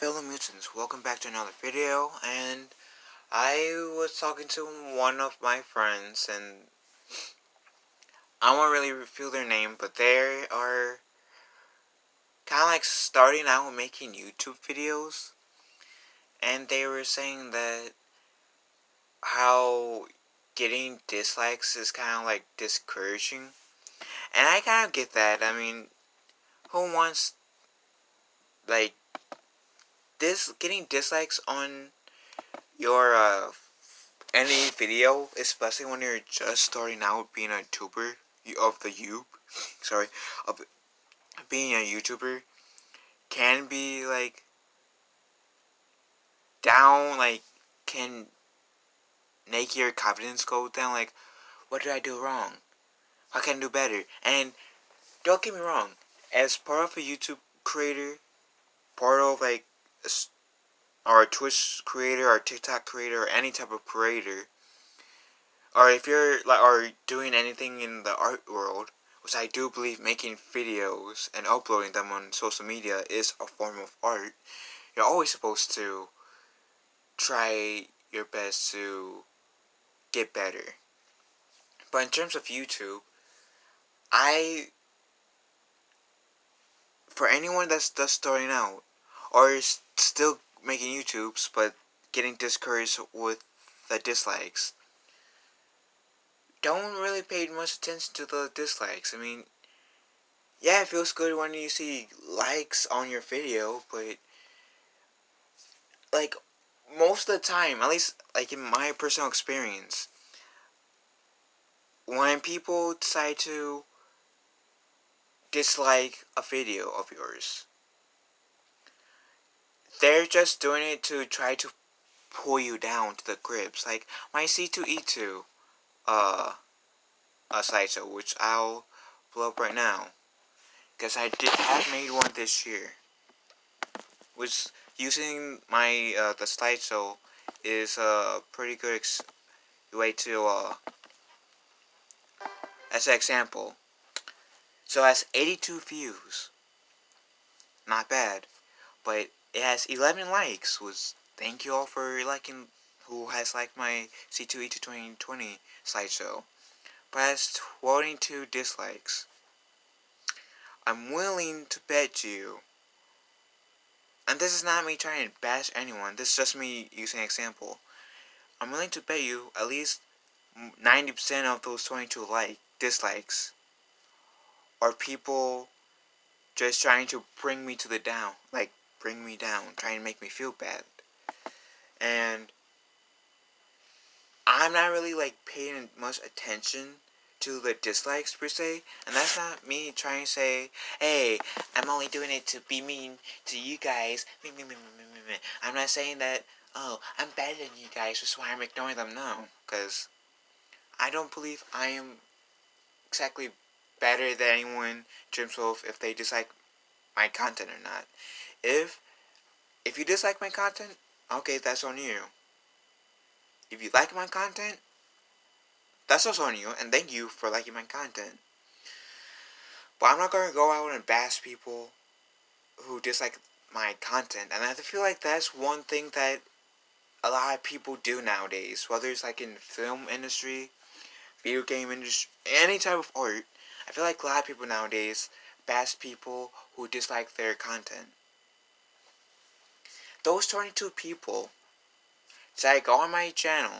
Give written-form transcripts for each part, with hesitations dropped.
fellow mutants, welcome back to another video, and I was talking to one of my friends, and I won't really reveal their name, but they are kind of like starting out making YouTube videos, and they were saying that how getting dislikes is kind of like discouraging, and I kind of get that. I mean, who wants, like, getting dislikes on your, any video, especially when you're just starting out being a YouTuber sorry, of being a YouTuber, can be like down, like can make your confidence go down. Like, what did I do wrong? How can I do better? And don't get me wrong, as part of a YouTube creator, part of like or a Twitch creator or TikTok creator or any type of creator, or if you're like or doing anything in the art world, which I do believe making videos and uploading them on social media is a form of art, you're always supposed to try your best to get better. But in terms of YouTube, for anyone that's just starting out or is still making YouTubes but getting discouraged with the dislikes, don't really pay much attention to the dislikes. I mean, yeah, it feels good when you see likes on your video, but like most of the time, at least like in my personal experience, when people decide to dislike a video of yours, they're just doing it to try to pull you down to the grips. Like my C2E2 a slideshow, which I'll blow up right now, because I have made one this year, which using my the slideshow is a pretty good way to as an example. So it has 82 views, not bad, but it has 11 likes. Was thank you all for liking, who has liked my C2E2 2020 slideshow, but it has 22 dislikes. I'm willing to bet you, and this is not me trying to bash anyone, this is just me using an example. I'm willing to bet you at least 90% of those 22 dislikes are people just trying to bring me to the down, like bring me down, trying to make me feel bad. And I'm not really like paying much attention to the dislikes per se, and that's not me trying to say, hey, I'm only doing it to be mean to you guys. I'm not saying that, oh, I'm better than you guys, that's why I'm ignoring them. No, because I don't believe I am exactly better than anyone in terms of if they dislike my content or not. If you dislike my content, okay, that's on you. If you like my content, that's also on you, and thank you for liking my content. But I'm not gonna go out and bash people who dislike my content, and I feel like that's one thing that a lot of people do nowadays, whether it's like in the film industry, video game industry, any type of art. I feel like a lot of people nowadays bash people who dislike their content. Those 22 people that go on my channel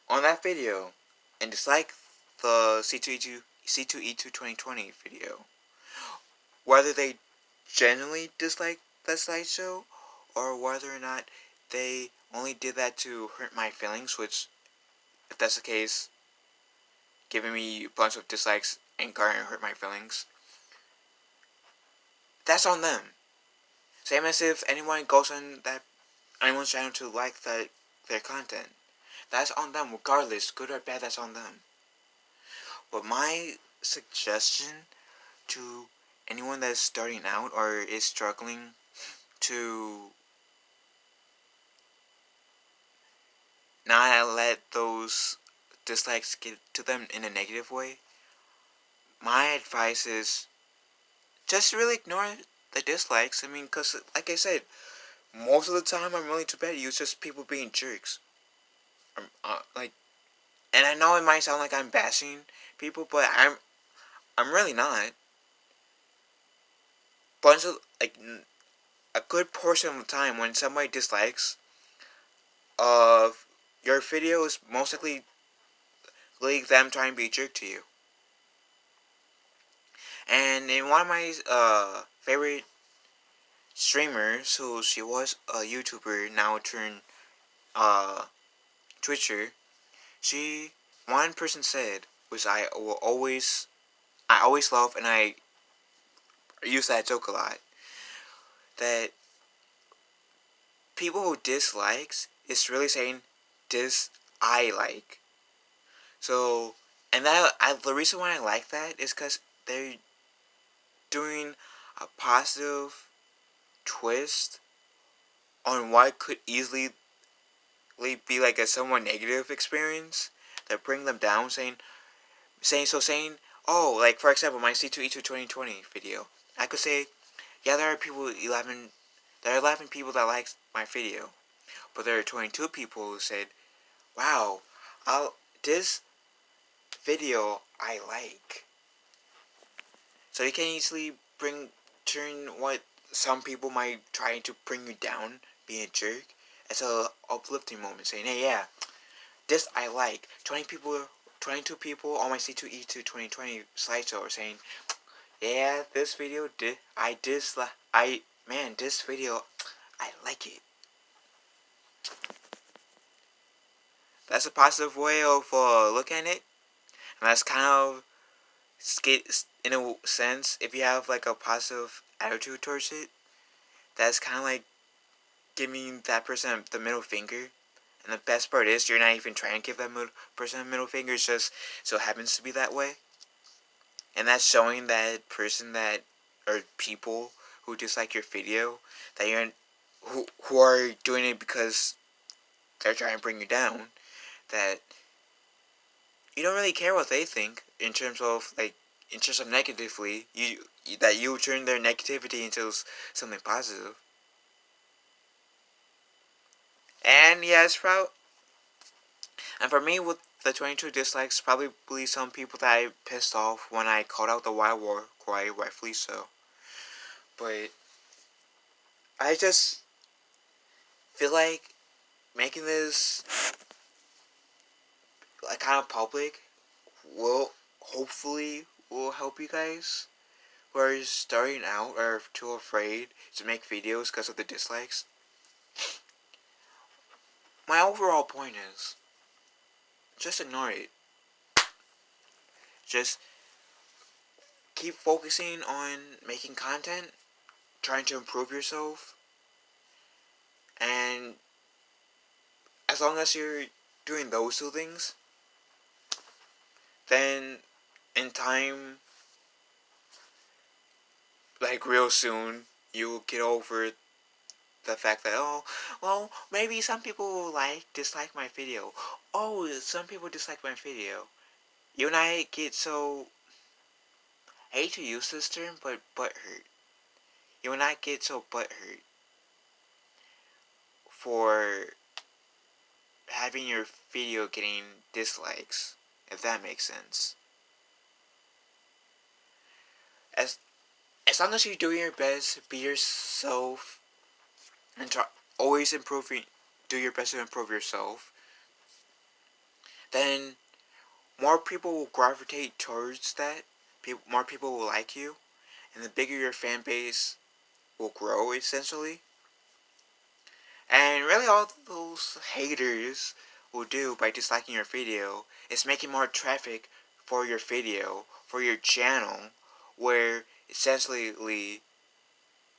on that video and dislike the C2E2 2020 video, whether they genuinely dislike that slideshow or whether or not they only did that to hurt my feelings, which, if that's the case, giving me a bunch of dislikes ain't gonna hurt my feelings, that's on them. Same as if anyone goes on anyone's channel to like their content. That's on them regardless, good or bad, that's on them. But my suggestion to anyone that's starting out or is struggling to not let those dislikes get to them in a negative way, my advice is just really ignore it. the dislikes. I mean, because, like I said, most of the time I'm really too bad. It's just people being jerks. Like, and I know it might sound like I'm bashing people, but I'm really not. Bunch of, like, a good portion of the time when somebody dislikes of your video is most likely them trying to be a jerk to you. And in one of my favorite streamers, who she was a YouTuber, now turned uh, Twitcher, she, one person said, which I always love, and I use that joke a lot, that people who dislikes is really saying this I like. So, and the reason why I like that is because they're doing a positive twist on what could easily be like a somewhat negative experience that bring them down, saying, oh, like for example, my C2E2 2020 video, I could say, yeah, there are 11 people that liked my video, but there are 22 people who said, wow, this video I like. So you can easily turn what some people might try to bring you down, being a jerk, as a uplifting moment, saying, hey, yeah, this I like. 22 people on my C2E2 2020 slideshow are saying, yeah, this video this video, I like it. That's a positive way of looking at it, and that's kind of skit in a sense. If you have like a positive attitude towards it, that's kind of like giving that person the middle finger. And the best part is, you're not even trying to give that person a middle finger. It just so happens to be that way. And that's showing that person that, or people who dislike your video, that who are doing it because they're trying to bring you down, that you don't really care what they think in terms of negatively, that you turn their negativity into something positive. And yeah, and for me, with the 22 dislikes, probably some people that I pissed off when I called out the wild war cry, rightfully so. But I just feel like making this like kind of public will hopefully will help you guys who are starting out or are too afraid to make videos because of the dislikes. My overall point is, just ignore it. Just keep focusing on making content, trying to improve yourself, and as long as you're doing those two things, then in time, like real soon, you'll get over the fact that, oh, well, maybe some people will dislike my video. Oh, some people dislike my video. You and I get so, I hate to use this term, but butthurt. You and I get so butthurt for having your video getting dislikes, if that makes sense. As as long as you're doing your best, be yourself, and always do your best to improve yourself, then more people will gravitate towards that. More people will like you, and the bigger your fan base will grow, essentially. And really, all those haters will do by disliking your video is making more traffic for your video, for your channel, where essentially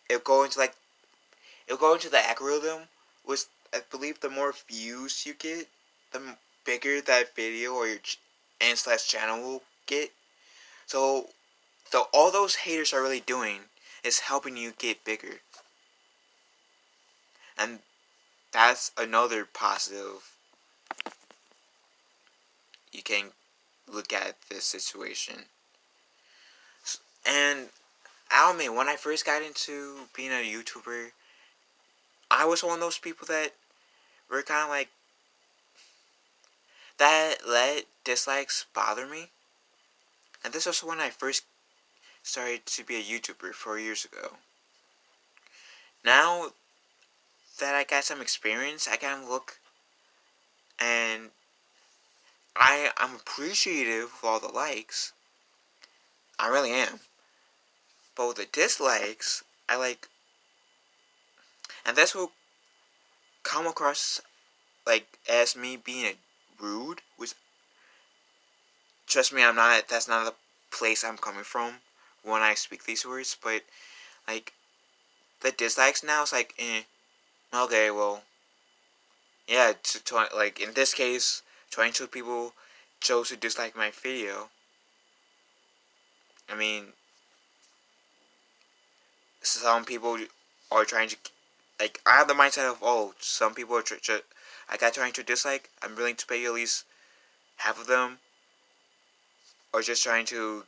it'll go into the algorithm, which I believe the more views you get, the bigger that video or your channel will get. So all those haters are really doing is helping you get bigger. And that's another positive you can look at this situation. And I'll admit, when I first got into being a YouTuber, I was one of those people that were kind of like, that let dislikes bother me. And this was when I first started to be a YouTuber 4 years ago. Now that I got some experience, I can look and I'm appreciative of all the likes. I really am. But with the dislikes, I like, and this will come across like as me being rude, which, trust me, I'm not. That's not the place I'm coming from when I speak these words. But like the dislikes now, it's like, okay, well, yeah. Like in this case, 22 people chose to dislike my video. I mean, some people are trying to, like, I have the mindset of, oh, some people are I got trying to dislike. I'm willing to pay you at least half of them, or just trying to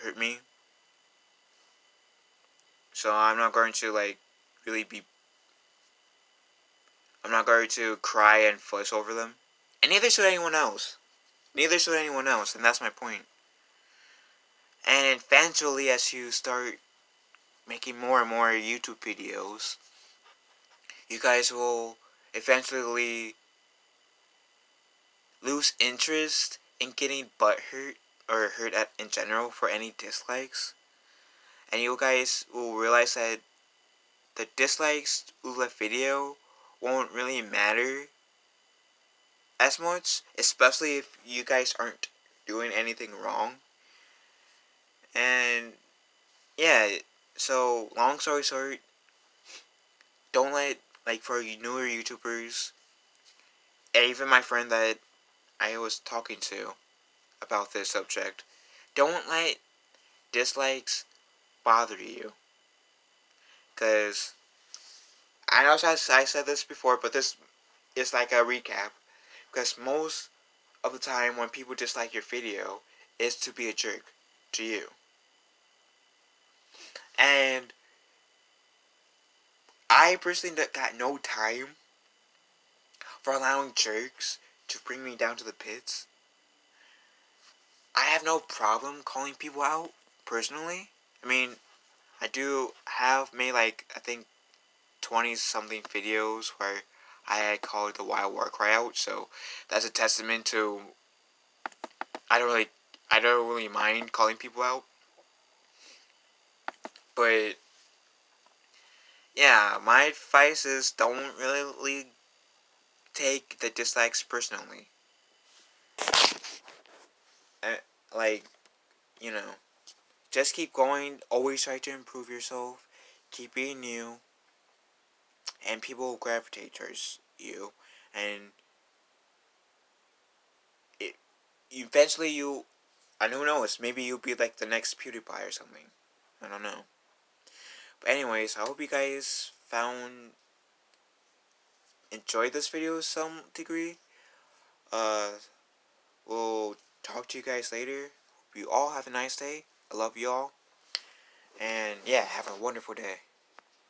hurt me. So I'm not going to like really be. I'm not going to cry and fuss over them, and neither should anyone else. Neither should anyone else, and that's my point. And eventually, as you start making more and more YouTube videos, you guys will eventually lose interest in getting butthurt or hurt at in general for any dislikes, and you guys will realize that the dislikes of the video won't really matter as much, especially if you guys aren't doing anything wrong. And yeah, so long story short, don't let, like, for newer YouTubers, and even my friend that I was talking to about this subject, don't let dislikes bother you. Because I know I said this before, but this is like a recap. Because most of the time when people dislike your video, is to be a jerk to you. And I personally got no time for allowing jerks to bring me down to the pits. I have no problem calling people out, personally. I mean, I do have made, like, I think 20 something videos where I called the Wild War cry out, so that's a testament to I don't really mind calling people out. But yeah, my advice is don't really take the dislikes personally. Like, you know, just keep going, always try to improve yourself, keep being you, and people will gravitate towards you, and it eventually you, and who knows, maybe you'll be like the next PewDiePie or something. I don't know. But anyways, I hope you guys enjoyed this video to some degree. We'll talk to you guys later. Hope you all have a nice day. I love you all. And yeah, have a wonderful day.